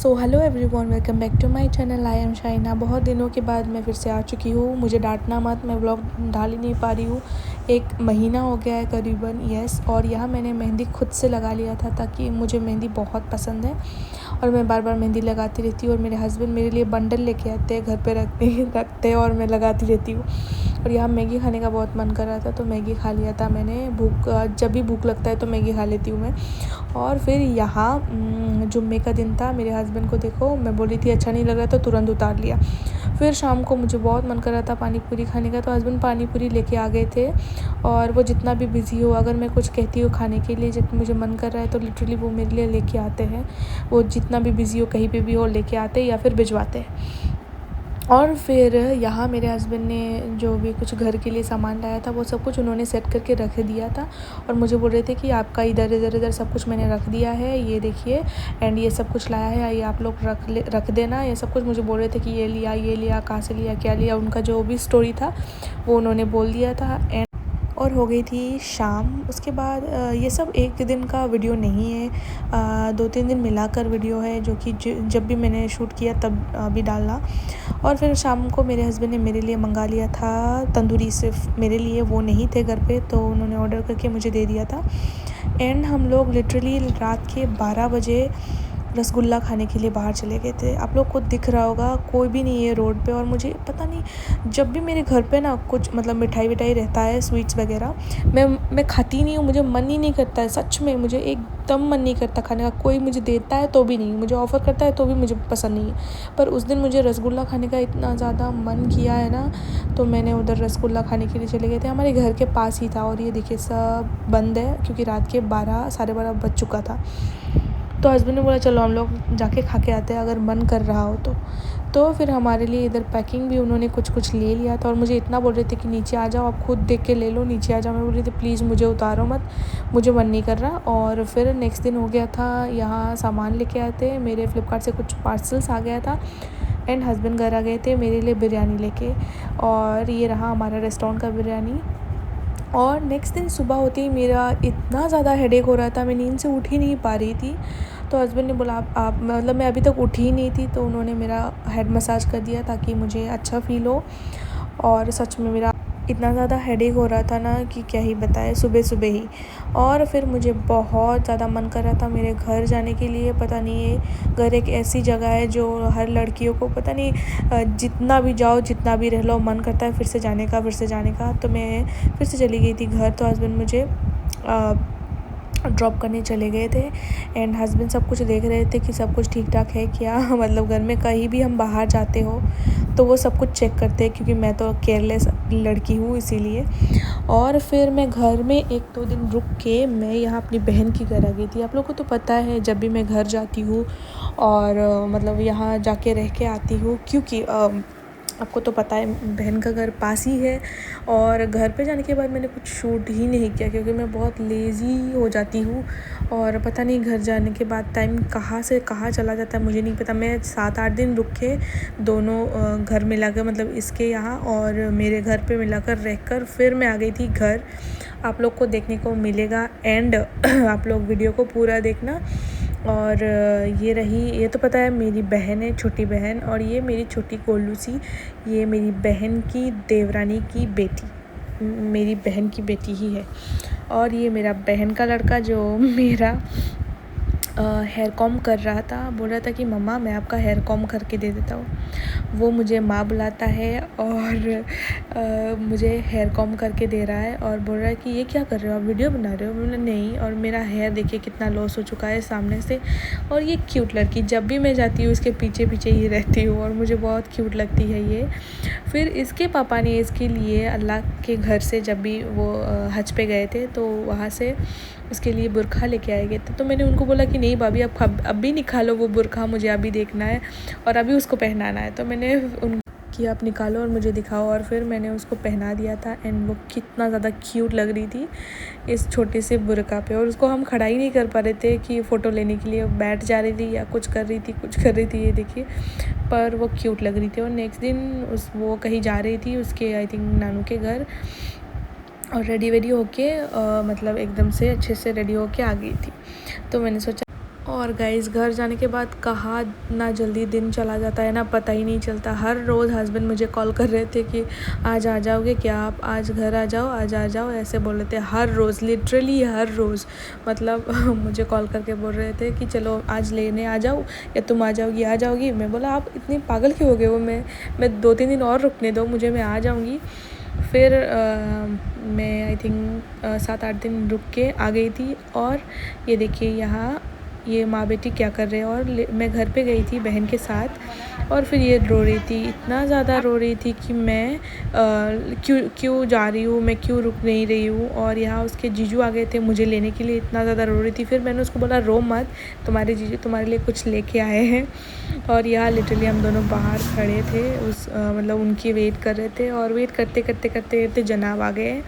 So hello everyone, welcome back to my channel. I am Shaina. बहुत दिनों के बाद मैं फिर से आ चुकी हूँ। मुझे डांटना मत, मैं व्लॉग डाल ही नहीं पा रही हूँ। 1 महीना हो गया है करीबन, यस। और यहाँ मैंने मेहंदी खुद से लगा लिया था, ताकि मुझे मेहंदी बहुत पसंद है और मैं बार बार मेहंदी लगाती रहती हूँ। और मेरे हस्बैंड मेरे लिए बंडल लेके आते हैं, घर पे रखते हैं और मैं लगाती रहती हूँ। और यहाँ मैगी खाने का बहुत मन कर रहा था, तो मैगी खा लिया था मैंने। जब भी भूख लगता है तो मैगी खा लेती हूँ मैं। और फिर यहाँ जुम्मे का दिन था। मेरे हस्बैंड को देखो, मैं बोली थी अच्छा नहीं लग रहा तो तुरंत उतार लिया। फिर शाम को मुझे बहुत मन कर रहा था पानी पूरी खाने का, तो हस्बैंड पानी पूरी लेके आ गए थे। और वो जितना भी बिज़ी हो, अगर मैं कुछ कहती हूँ खाने के लिए, जब मुझे मन कर रहा है, तो लिटरली वो मेरे लिए लेके आते हैं। वो जितना भी बिज़ी हो, कहीं पे भी हो, लेके आते या फिर भिजवाते हैं। और फिर यहाँ मेरे हस्बैंड ने जो भी कुछ घर के लिए सामान लाया था, वो सब कुछ उन्होंने सेट करके रख दिया था। और मुझे बोल रहे थे कि आपका इधर सब कुछ मैंने रख दिया है, ये देखिए, एंड ये सब कुछ लाया है, ये आप लोग रख देना। ये सब कुछ मुझे बोल रहे थे कि ये लिया, कहाँ से लिया, क्या लिया। उनका जो भी स्टोरी था वो उन्होंने बोल दिया था। एंड और हो गई थी शाम। उसके बाद ये सब एक दिन का वीडियो नहीं है, 2-3 दिन मिलाकर वीडियो है, जो कि जब भी मैंने शूट किया तब अभी डाला। और फिर शाम को मेरे हस्बैंड ने मेरे लिए मंगा लिया था तंदूरी, सिर्फ मेरे लिए, वो नहीं थे घर पे, तो उन्होंने ऑर्डर करके मुझे दे दिया था। एंड हम लोग लिटरली रात के 12 बजे रसगुल्ला खाने के लिए बाहर चले गए थे। आप लोग को दिख रहा होगा, कोई भी नहीं है रोड पे। और मुझे पता नहीं, जब भी मेरे घर पे ना कुछ मतलब मिठाई विठाई रहता है, स्वीट्स वगैरह, मैं खाती नहीं हूँ। मुझे मन ही नहीं करता है, सच में मुझे एकदम मन नहीं करता खाने का। कोई मुझे देता है तो भी नहीं, मुझे ऑफ़र करता है तो भी मुझे पसंद नहीं है। पर उस दिन मुझे रसगुल्ला खाने का इतना ज़्यादा मन किया है ना, तो मैंने उधर रसगुल्ला खाने के लिए चले गए थे। हमारे घर के पास ही था। और ये देखिए सब बंद है, क्योंकि रात के 12-12:30 बज चुका था। तो हस्बैंड ने बोला चलो हम लोग जाके खा के आते हैं, अगर मन कर रहा हो तो फिर हमारे लिए इधर पैकिंग भी उन्होंने कुछ ले लिया था। और मुझे इतना बोल रहे थे कि नीचे आ जाओ, आप खुद देख के ले लो, नीचे आ जाओ। मैं बोल रही थी प्लीज़ मुझे उतारो मत, मुझे मन नहीं कर रहा। और फिर नेक्स्ट दिन हो गया था, यहाँ सामान लेके आते, मेरे फ्लिपकार्ट से कुछ पार्सल्स आ गया था। एंड हस्बैंड घर आ गए थे मेरे लिए बिरयानी लेके। और ये रहा हमारा रेस्टोरेंट का बिरयानी। और नेक्स्ट दिन सुबह होते ही मेरा इतना ज़्यादा हेडेक हो रहा था, मैं नींद से उठ ही नहीं पा रही थी। तो हस्बैंड ने बोला आप मतलब मैं अभी तक उठी ही नहीं थी, तो उन्होंने मेरा हेड मसाज कर दिया ताकि मुझे अच्छा फ़ील हो। और सच में मेरा इतना ज़्यादा हेडेक हो रहा था ना कि क्या ही बताए, सुबह सुबह ही। और फिर मुझे बहुत ज़्यादा मन कर रहा था मेरे घर जाने के लिए। पता नहीं, ये घर एक ऐसी जगह है जो हर लड़कियों को, पता नहीं, जितना भी जाओ, जितना भी रह लो, मन करता है फिर से जाने का। तो मैं फिर से चली गई थी घर। तो हस्बैंड मुझे ड्रॉप करने चले गए थे। एंड हस्बैंड सब कुछ देख रहे थे कि सब कुछ ठीक ठाक है क्या। मतलब घर में कहीं भी हम बाहर जाते हो तो वो सब कुछ चेक करते हैं, क्योंकि मैं तो केयरलेस लड़की हूँ इसीलिए। और फिर मैं घर में 1-2 दिन रुक के मैं यहाँ अपनी बहन की घर आ गई थी। आप लोगों को तो पता है, जब भी मैं घर जाती हूँ और मतलब यहाँ जाके रह के आती हूँ, क्योंकि आपको तो पता है बहन का घर पास ही है। और घर पे जाने के बाद मैंने कुछ शूट ही नहीं किया, क्योंकि मैं बहुत लेज़ी हो जाती हूँ। और पता नहीं घर जाने के बाद टाइम कहाँ से कहाँ चला जाता है मुझे नहीं पता। मैं 7-8 दिन रुक के दोनों घर मिलाकर, मतलब इसके यहाँ और मेरे घर पे मिलाकर रहकर फिर मैं आ गई थी घर। आप लोग को देखने को मिलेगा एंड आप लोग वीडियो को पूरा देखना। और ये तो पता है मेरी बहन है, छोटी बहन। और ये मेरी छोटी कोल्लू सी, ये मेरी बहन की देवरानी की बेटी, मेरी बहन की बेटी ही है। और ये मेरा बहन का लड़का जो मेरा हेयर कॉम कर रहा था, बोल रहा था कि मम्मा मैं आपका हेयर कॉम करके दे देता हूँ। वो मुझे माँ बुलाता है और मुझे हेयर कॉम करके दे रहा है। और बोल रहा है कि ये क्या कर रहे हो आप, वीडियो बना रहे हो। मैंने नहीं। और मेरा हेयर देखिए कितना लॉस हो चुका है सामने से। और ये क्यूट लड़की, जब भी मैं जाती हूँ इसके पीछे पीछे ही रहती हूँ, और मुझे बहुत क्यूट लगती है ये। फिर इसके पापा ने इसके लिए अल्लाह के घर से, जब भी वो हज पे गए थे, तो वहाँ से उसके लिए बुरखा लेके आए गए थे। तो मैंने उनको बोला कि नहीं भाभी आप अभी निकालो वो बुरखा, मुझे अभी देखना है और अभी उसको पहनाना है। तो मैंने कि आप निकालो और मुझे दिखाओ। और फिर मैंने उसको पहना दिया था। एंड वो कितना ज़्यादा क्यूट लग रही थी इस छोटे से बुरका पे। और उसको हम खड़ा ही नहीं कर पा रहे थे कि फ़ोटो लेने के लिए बैठ जा रही थी या कुछ कर रही थी ये देखिए। पर वो क्यूट लग रही थी। और नेक्स्ट दिन वो कहीं जा रही थी उसके, आई थिंक नानू के घर। और रेडी वेडी होके मतलब एकदम से अच्छे से रेडी होके आ गई थी। तो मैंने सोचा, और गाइस घर जाने के बाद कहाँ ना जल्दी दिन चला जाता है ना पता ही नहीं चलता। हर रोज़ हस्बैंड मुझे कॉल कर रहे थे कि आज आ जाओगे क्या, आप आज घर आ जाओ, आज आ जाओ, ऐसे बोल रहे थे हर रोज़, लिटरली हर रोज़। मतलब मुझे कॉल करके बोल रहे थे कि चलो आज लेने आ जाओ या तुम आ जाओगी, आ जाओगी। मैं बोला आप इतनी पागल क्यों हो गए हो, मैं 2-3 दिन और रुकने दो मुझे, मैं आ जाऊँगी। फिर मैं आई थिंक 7-8 दिन रुक के आ गई थी। और ये देखिए यहाँ ये माँ बेटी क्या कर रहे हैं। और मैं घर पे गई थी बहन के साथ और फिर ये रो रही थी, इतना ज़्यादा रो रही थी कि मैं क्यों जा रही हूँ, मैं क्यों रुक नहीं रही हूँ। और यहाँ उसके जीजू आ गए थे मुझे लेने के लिए, इतना ज़्यादा रो रही थी। फिर मैंने उसको बोला रो मत, तुम्हारे जीजू तुम्हारे लिए कुछ लेके आए हैं। और यहाँ लिटरली हम दोनों बाहर खड़े थे, मतलब उनकी वेट कर रहे थे। और वेट करते करते करते करते जनाब आ गए।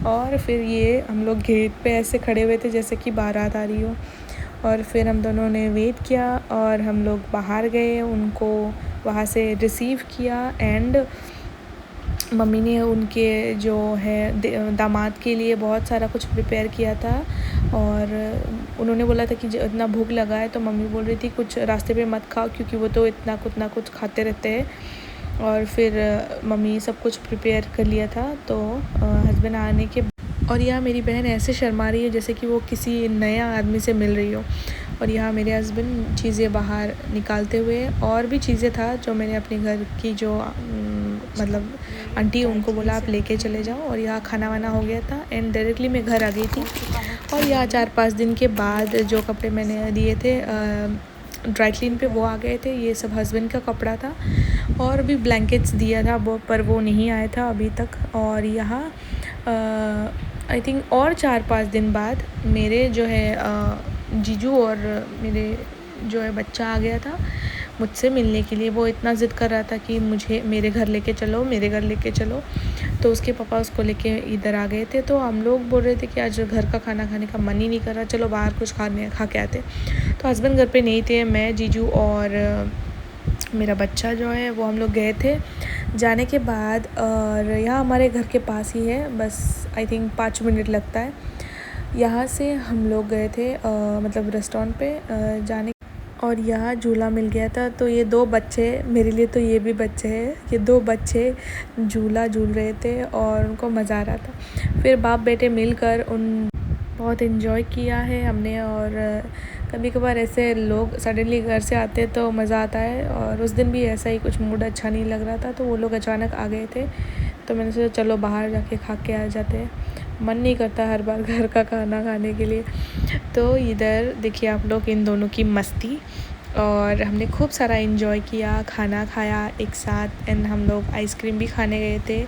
और फिर ये हम लोग गेट पे ऐसे खड़े हुए थे जैसे कि बारात आ रही हो। और फिर हम दोनों ने वेट किया और हम लोग बाहर गए, उनको वहाँ से रिसीव किया। एंड मम्मी ने उनके जो है दामाद के लिए बहुत सारा कुछ प्रिपेयर किया था। और उन्होंने बोला था कि इतना भूख लगा है, तो मम्मी बोल रही थी कुछ रास्ते पे मत खाओ क्योंकि वो तो इतना कुछ खाते रहते हैं। और फिर मम्मी सब कुछ प्रिपेयर कर लिया था। तो हस्बैंड आने के और यहाँ मेरी बहन ऐसे शर्मा रही है जैसे कि वो किसी नया आदमी से मिल रही हो। और यहाँ मेरे हस्बैंड चीज़ें बाहर निकालते हुए, और भी चीज़ें था जो मैंने अपने घर की जो मतलब आंटी उनको बोला आप लेके चले जाओ। और यहाँ खाना वाना हो गया था एंड डायरेक्टली मैं घर आ गई थी। और यहाँ 4-5 दिन के बाद जो कपड़े मैंने दिए थे ड्राई क्लीन पे वो आ गए थे। ये सब हस्बैंड का कपड़ा था। और भी ब्लैंकेट्स दिया था वो, पर वो नहीं आया था अभी तक। और यहाँ आई थिंक और 4-5 दिन बाद मेरे जो है जीजू और मेरे जो है बच्चा आ गया था मुझसे मिलने के लिए। वो इतना ज़िद कर रहा था कि मुझे मेरे घर लेके चलो, मेरे घर लेके चलो। तो उसके पापा उसको लेके इधर आ गए थे। तो हम लोग बोल रहे थे कि आज घर का खाना खाने का मन ही नहीं कर रहा, चलो बाहर कुछ खा के आते। तो हस्बैंड घर पे नहीं थे, मैं जीजू और मेरा बच्चा जो है वो हम लोग गए थे। जाने के बाद और यहाँ हमारे घर के पास ही है, बस आई थिंक 5 मिनट लगता है। यहाँ से हम लोग गए थे मतलब रेस्टोरेंट पे जाने। और यहाँ झूला मिल गया था। तो ये 2 बच्चे, मेरे लिए तो ये भी बच्चे हैं, ये 2 बच्चे झूला झूल रहे थे और उनको मज़ा आ रहा था। फिर बाप बेटे मिलकर बहुत इन्जॉय किया है हमने। और कभी कभार ऐसे लोग सडनली घर से आते तो मज़ा आता है। और उस दिन भी ऐसा ही कुछ मूड अच्छा नहीं लग रहा था, तो वो लोग अचानक आ गए थे। तो मैंने सोचा चलो बाहर जाके खा के आ जाते हैं, मन नहीं करता हर बार घर का खाना खाने के लिए। तो इधर देखिए आप लोग इन दोनों की मस्ती। और हमने खूब सारा इन्जॉय किया, खाना खाया एक साथ। एंड हम लोग आइसक्रीम भी खाने गए थे।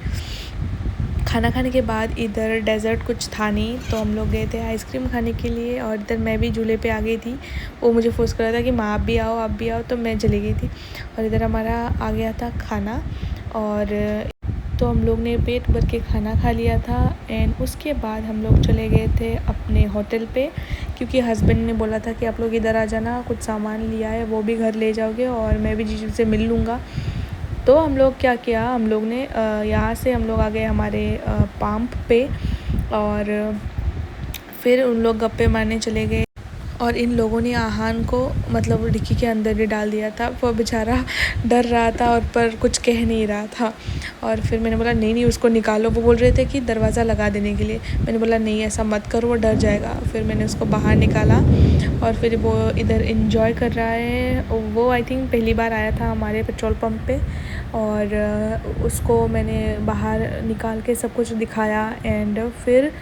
खाना खाने के बाद इधर डेज़र्ट कुछ था नहीं, तो हम लोग गए थे आइसक्रीम खाने के लिए। और इधर मैं भी झूले पे आ गई थी, वो मुझे फोर्स कर रहा था कि माँ आप भी आओ, आप भी आओ, तो मैं चली गई थी। और इधर हमारा आ गया था खाना। और तो हम लोग ने पेट भर के खाना खा लिया था। एंड उसके बाद हम लोग चले गए थे अपने होटल पे, क्योंकि हस्बैंड ने बोला था कि आप लोग इधर आ जाना, कुछ सामान लिया है वो भी घर ले जाओगे और मैं भी जीजू से मिल लूँगा। तो हम लोग क्या किया, हम लोग ने यहाँ से हम लोग आ गए हमारे पंप पे। और फिर उन लोग गप्पे मारने चले गए। और इन लोगों ने आहान को मतलब डिक्की के अंदर ही डाल दिया था। वो बेचारा डर रहा था और पर कुछ कह नहीं रहा था। और फिर मैंने बोला नहीं नहीं उसको निकालो। वो बोल रहे थे कि दरवाज़ा लगा देने के लिए। मैंने बोला नहीं ऐसा मत करो, वो डर जाएगा। फिर मैंने उसको बाहर निकाला और फिर वो इधर इन्जॉय कर रहा है। वो आई थिंक पहली बार आया था हमारे पेट्रोल पंप पे। और उसको मैंने बाहर निकाल के सब कुछ दिखाया। एंड फिर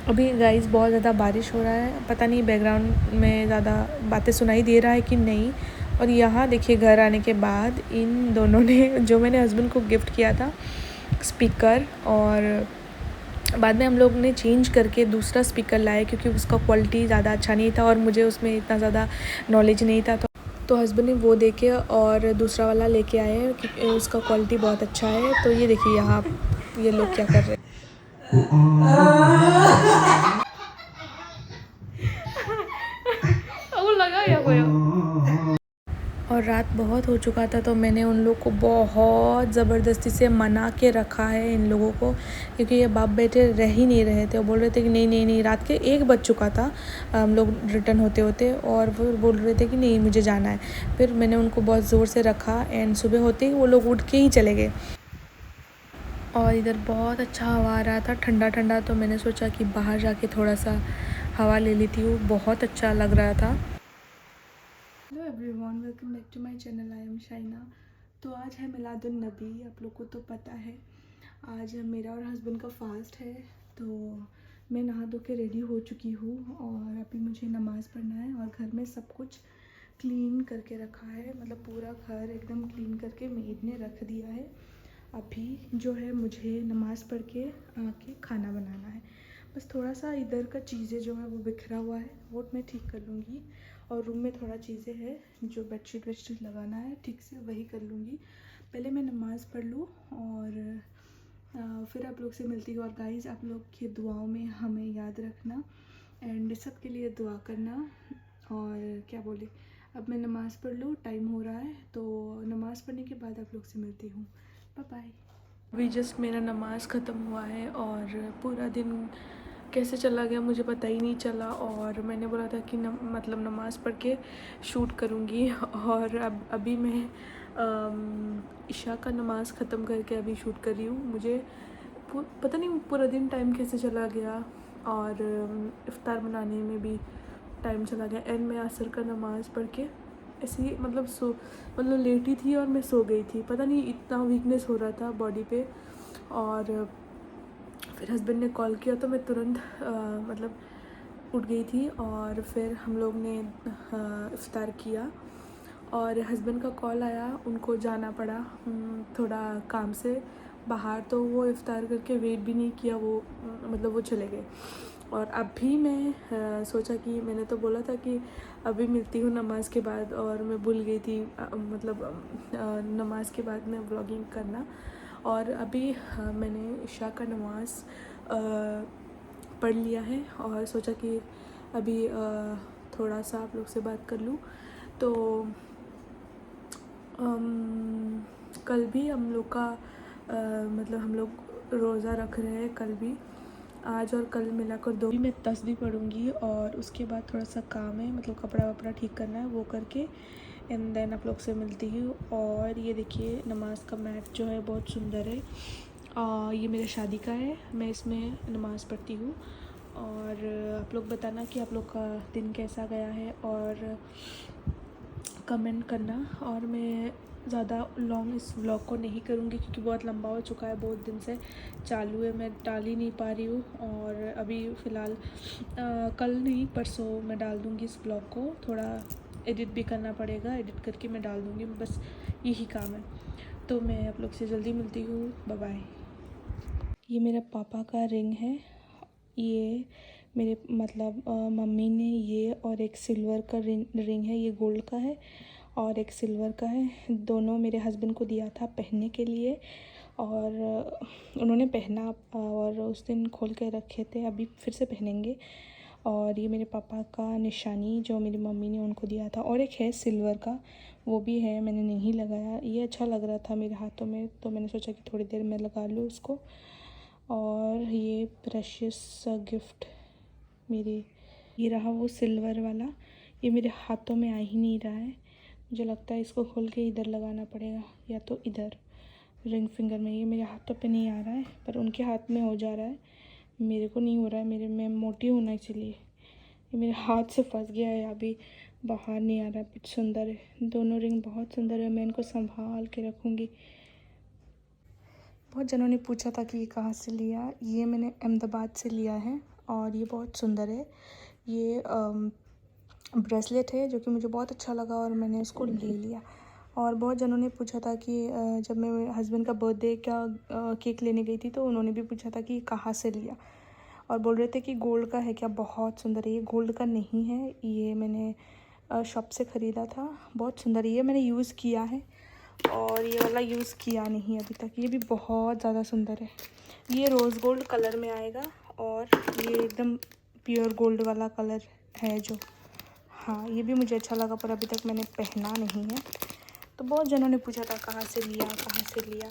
अभी गाइस बहुत ज़्यादा बारिश हो रहा है, पता नहीं बैकग्राउंड में ज़्यादा बातें सुनाई दे रहा है कि नहीं। और यहाँ देखिए घर आने के बाद इन दोनों ने जो मैंने हस्बैंड को गिफ्ट किया था स्पीकर, और बाद में हम लोग ने चेंज करके दूसरा स्पीकर लाया क्योंकि उसका क्वालिटी ज़्यादा अच्छा नहीं था और मुझे उसमें इतना ज़्यादा नॉलेज नहीं था। तो हस्बैंड ने वो देके और दूसरा वाला लेके आए हैं क्योंकि उसका क्वालिटी बहुत अच्छा है। तो ये देखिए यहाँ ये लोग क्या कर रहे हैं। और और रात बहुत हो चुका था, तो मैंने उन लोग को बहुत ज़बरदस्ती से मना के रखा है इन लोगों को, क्योंकि ये बाप बेटे रह ही नहीं रहे थे। वो बोल रहे थे कि नहीं नहीं नहीं, रात के 1 बज चुका था हम लोग रिटर्न होते होते, और वो बोल रहे थे कि नहीं मुझे जाना है। फिर मैंने उनको बहुत ज़ोर से रखा एंड सुबह होते ही वो लोग उठ के ही चले गए। और इधर बहुत अच्छा हवा आ रहा था, ठंडा ठंडा, तो मैंने सोचा कि बाहर जाके थोड़ा सा हवा ले लेती हूँ। बहुत अच्छा लग रहा था। Hello everyone, welcome back to my channel, I am Shaina. तो आज है मिलादुन नबी, आप लोग को तो पता है आज मेरा और हस्बैंड का फास्ट है। तो मैं नहा धो के रेडी हो चुकी हूँ और अभी मुझे नमाज़ पढ़ना है। और घर में सब कुछ क्लीन करके रखा है, मतलब पूरा घर एकदम क्लीन करके मेड ने रख दिया है। अभी जो है मुझे नमाज़ पढ़ के आके खाना बनाना है। बस थोड़ा सा इधर का चीज़ें जो है वो बिखरा हुआ है, वो मैं ठीक कर लूँगी। और रूम में थोड़ा चीज़ें हैं जो बेडशीट वेडशीट लगाना है, ठीक से वही कर लूँगी। पहले मैं नमाज़ पढ़ लूँ और फिर आप लोग से मिलती हूँ। और गाइज़, आप लोग की दुआओं में हमें याद रखना एंड सब के लिए दुआ करना। और क्या बोले, अब मैं नमाज़ पढ़ लूँ, टाइम हो रहा है, तो नमाज़ पढ़ने के बाद आप लोग से मिलती हूँ। Bye bye. अभी जस्ट मेरा नमाज़ ख़त्म हुआ है और पूरा दिन कैसे चला गया मुझे पता ही नहीं चला। और मैंने बोला था कि मतलब नमाज़ पढ़ के शूट करूँगी, और अब अभी मैं इशा का नमाज़ ख़त्म करके अभी शूट कर रही हूँ। मुझे पता नहीं पूरा दिन टाइम कैसे चला गया, और इफ़्तार बनाने में भी टाइम चला गया। एंड मैं असर का नमाज़ पढ़ के ऐसे ही मतलब लेटी थी और मैं सो गई थी। पता नहीं इतना वीकनेस हो रहा था बॉडी पे। और फिर हस्बैंड ने कॉल किया तो मैं तुरंत मतलब उठ गई थी। और फिर हम लोग ने इफ़्तार किया और हस्बैंड का कॉल आया, उनको जाना पड़ा थोड़ा काम से बाहर, तो वो इफ़्तार करके वेट भी नहीं किया, वो मतलब वो चले गए। और अभी मैं सोचा कि मैंने तो बोला था कि अभी मिलती हूँ नमाज़ के बाद, और मैं भूल गई थी मतलब नमाज़ के बाद में व्लॉगिंग करना। और अभी मैंने इशा का नमाज़ पढ़ लिया है और सोचा कि अभी थोड़ा सा आप लोग से बात कर लूँ। तो कल भी हम लोग का मतलब हम लोग रोज़ा रख रहे हैं, कल भी, आज और कल मिलाकर 2 भी मैं तस्बीह पढ़ूँगी। और उसके बाद थोड़ा सा काम है, मतलब कपड़ा वपड़ा ठीक करना है, वो करके एंड देन आप लोग से मिलती हूँ। और ये देखिए नमाज़ का मैट जो है बहुत सुंदर है, ये मेरे शादी का है, मैं इसमें नमाज़ पढ़ती हूँ। और आप लोग बताना कि आप लोग का दिन कैसा गया है और कमेंट करना। और मैं ज़्यादा लॉन्ग इस व्लॉग को नहीं करूँगी क्योंकि बहुत लंबा हो चुका है, बहुत दिन से चालू है, मैं डाल ही नहीं पा रही हूँ। और अभी फ़िलहाल कल नहीं परसों मैं डाल दूँगी इस व्लॉग को, थोड़ा एडिट भी करना पड़ेगा, एडिट करके मैं डाल दूँगी, बस यही काम है। तो मैं आप लोग से जल्दी मिलती हूँ, बाय बाय। ये मेरे पापा का रिंग है, ये मेरे मतलब मम्मी ने ये और एक सिल्वर का रिंग है, ये गोल्ड का है और एक सिल्वर का है, दोनों मेरे हस्बैंड को दिया था पहनने के लिए और उन्होंने पहना और उस दिन खोल के रखे थे, अभी फिर से पहनेंगे। और ये मेरे पापा का निशानी जो मेरी मम्मी ने उनको दिया था, और एक है सिल्वर का, वो भी है, मैंने नहीं लगाया, ये अच्छा लग रहा था मेरे हाथों में तो मैंने सोचा कि थोड़ी देर में लगा लूँ उसको। और ये प्रेशियस गिफ्ट मेरे, ये रहा वो सिल्वर वाला, ये मेरे हाथों में आ ही नहीं रहा है, मुझे लगता है इसको खोल के इधर लगाना पड़ेगा या तो इधर रिंग फिंगर में। ये मेरे हाथों पे नहीं आ रहा है पर उनके हाथ में हो जा रहा है, मेरे को नहीं हो रहा है, मेरे में मोटी होना इसलिए ये मेरे हाथ से फंस गया है, अभी बाहर नहीं आ रहा है। बहुत सुंदर है, दोनों रिंग बहुत सुंदर है, मैं इनको संभाल के रखूँगी। बहुत जनों ने पूछा था कि ये कहाँ से लिया, ये मैंने अहमदाबाद से लिया है और ये बहुत सुंदर है। ये ब्रेसलेट है जो कि मुझे बहुत अच्छा लगा और मैंने उसको ले लिया। और बहुत जनों ने पूछा था कि जब मैं मेरे हस्बैंड का बर्थडे का केक लेने गई थी तो उन्होंने भी पूछा था कि कहाँ से लिया, और बोल रहे थे कि गोल्ड का है क्या, बहुत सुंदर है। ये गोल्ड का नहीं है, ये मैंने शॉप से ख़रीदा था, बहुत सुंदर है, ये मैंने यूज़ किया है और ये वाला यूज़ किया नहीं अभी तक। ये भी बहुत ज़्यादा सुंदर है, ये रोज़ गोल्ड कलर में आएगा और ये एकदम प्योर गोल्ड वाला कलर है जो, हाँ ये भी मुझे अच्छा लगा पर अभी तक मैंने पहना नहीं है। तो बहुत जनों ने पूछा था कहाँ से लिया, कहाँ से लिया।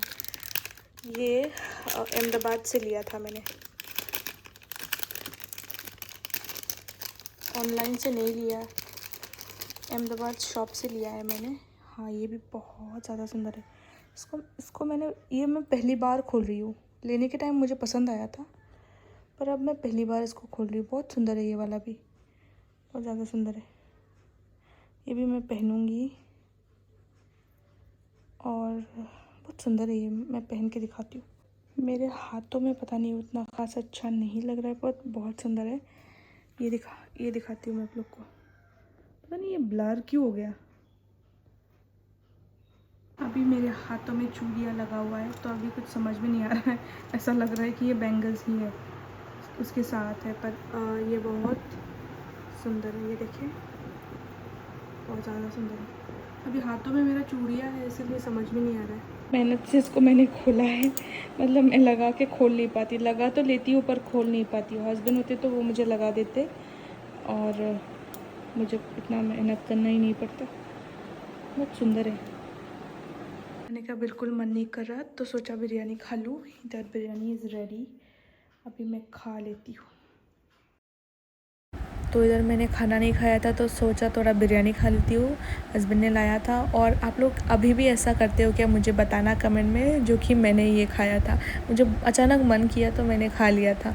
ये अहमदाबाद से लिया था मैंने, ऑनलाइन से नहीं लिया, अहमदाबाद शॉप से लिया है मैंने। हाँ, ये भी बहुत ज़्यादा सुंदर है। इसको मैं पहली बार खोल रही हूँ। लेने के टाइम मुझे पसंद आया था, पर अब मैं पहली बार इसको खोल रही हूँ। बहुत सुंदर है, ये वाला भी बहुत ज़्यादा सुंदर है। ये भी मैं पहनूँगी और बहुत सुंदर है ये, मैं पहन के दिखाती हूँ। मेरे हाथों में पता नहीं उतना खास अच्छा नहीं लग रहा है, पर बहुत सुंदर है। ये दिखाती हूँ मैं आप लोग को। पता नहीं ये ब्लर क्यों हो गया। अभी मेरे हाथों में चूड़ियाँ लगा हुआ है, तो अभी कुछ समझ में नहीं आ रहा है। ऐसा लग रहा है कि ये बैंगल्स ही है, उसके साथ है, पर ये बहुत सुंदर है। ये देखिए, बहुत ज़्यादा सुंदर है। अभी हाथों में मेरा चूड़ियाँ है, इसलिए समझ में नहीं आ रहा है। मेहनत से इसको मैंने खोला है, मतलब मैं लगा के खोल नहीं पाती। लगा तो लेती हूँ पर खोल नहीं पाती हूँ। हस्बैंड होते तो वो मुझे लगा देते और मुझे इतना मेहनत करना ही नहीं पड़ता। बहुत सुंदर है। खाने का बिल्कुल मन नहीं कर रहा, तो सोचा बिरयानी खा लूँ। इधर बिरयानी इज़ रेडी, अभी मैं खा लेती हूँ। तो इधर मैंने खाना नहीं खाया था, तो सोचा थोड़ा बिरयानी खा लेती हूँ। हस्बैंड ने लाया था। और आप लोग अभी भी ऐसा करते हो क्या, मुझे बताना कमेंट में, जो कि मैंने ये खाया था। मुझे अचानक मन किया तो मैंने खा लिया था।